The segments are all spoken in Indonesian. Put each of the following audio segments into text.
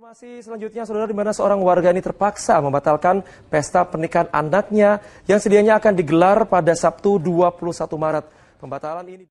Informasi selanjutnya, saudara, di mana seorang warga ini terpaksa membatalkan pesta pernikahan anaknya yang sedianya akan digelar pada Sabtu 21 Maret. Pembatalan ini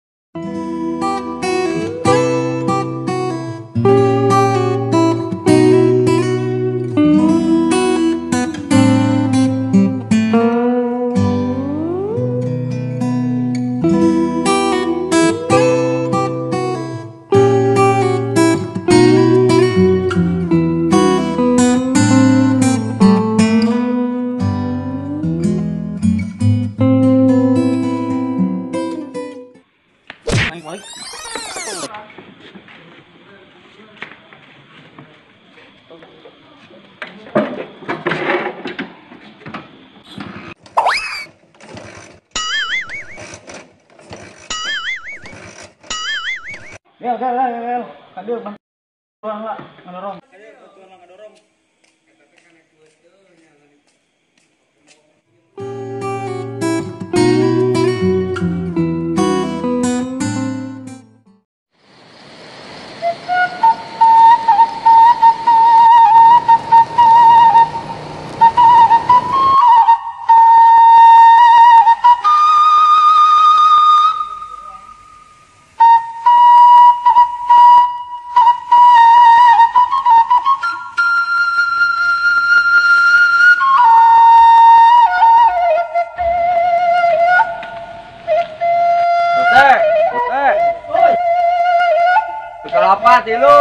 Gel. Hadir bantuan lah, ngedorong. Apa tilu?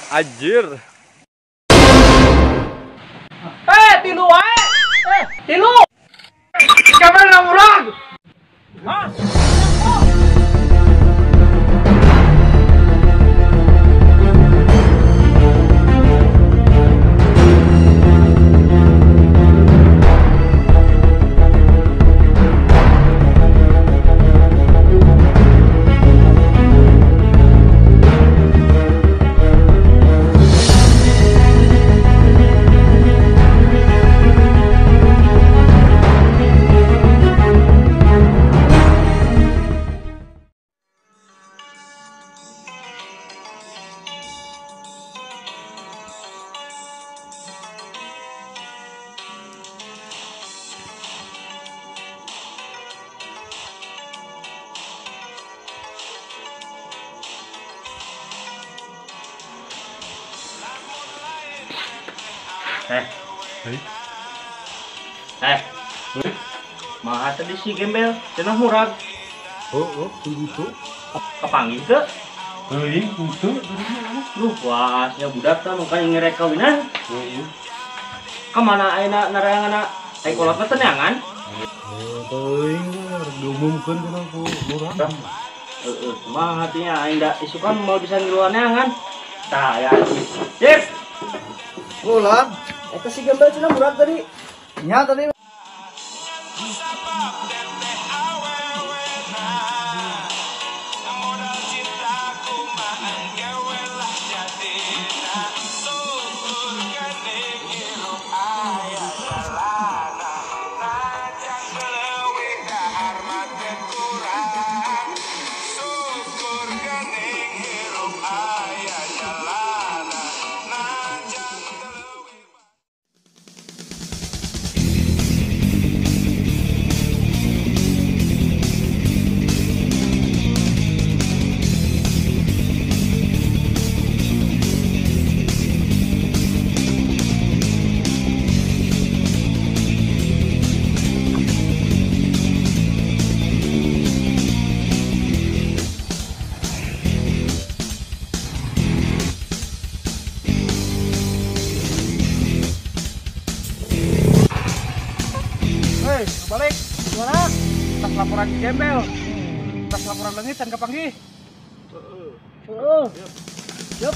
Anjir. Tilu wae. Tilu. Kamera urang. Maha tadi si gembel, cenah murag. Itu. Kepanggil ke? Itu. Duh, wasnya budak teh mukanya ngerek kawinan. Kemana ayeuna narayangan ai kolot teh tenangan? Teuing diumumkeun kana ku lurah. Mah hatinya aing da isukan mau bisa ngiluan neangan. Tah ya. Sip. Ulang. Eta si gembel cenah murag tadi. Nya tadi. Woi, balik. Gimana? Tas laporan gembel. Tas laporan langit dan kapanggih. Heeh. Yup.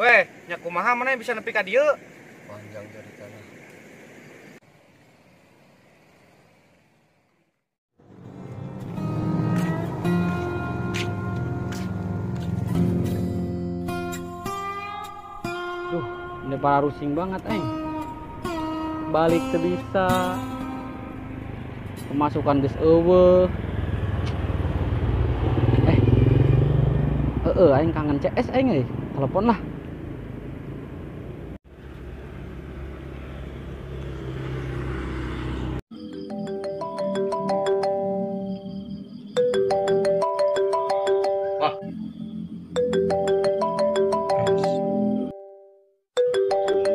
Weh, nya kumaha mana yang bisa nepi ka dieu? Panjang ceritanya. Duh, ini para rusing banget, balik teu bisa. Pemasukan geus eueuh. Aing kangen CS aing euy. Telepon lah.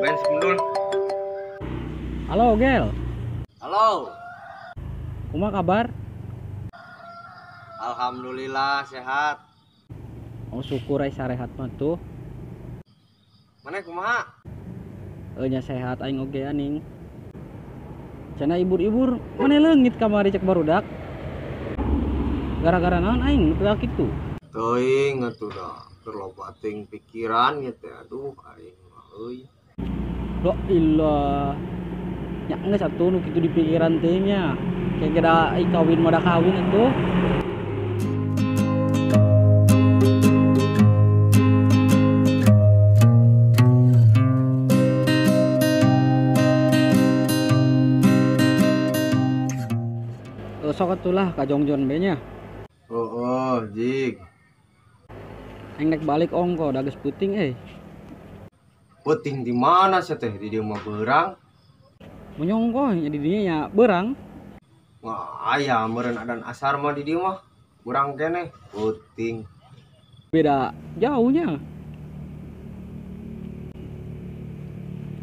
Ben semendul. Halo, Gel. Halo. Kumaha kabar? Alhamdulillah sehat. Oh, syukur ai sarehat mah tuh. Mana kumaha? Nya sehat aing oge aning. Cenah ibur-ibur mana leungit kamari cek barudak. Gara-gara naon aing teu kitu? Teuing atuh da. Terloba ting pikiran nya teh aduh aing mah euy. Loh ilah. Nya geus atuh nu kitu di pikiran teh nya. Kayak kira ai kawin mah da kawin atuh. Sok atulah ka Jongjon be nya. Oh, jig. Aing rek balik ongko da geus puting Puting di mana sih teh di dieu mah beurang? Menyongko nya di dinya nya beurang. Wah, aya meureun adan asar mah di dieu mah. Beurang keneh puting. Beda jauhnya.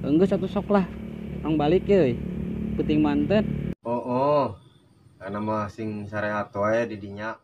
Enggeus satu sok lah. Orang balik euy. Puting mantet. Oh. Karena mah sing sarehat wae di dinya.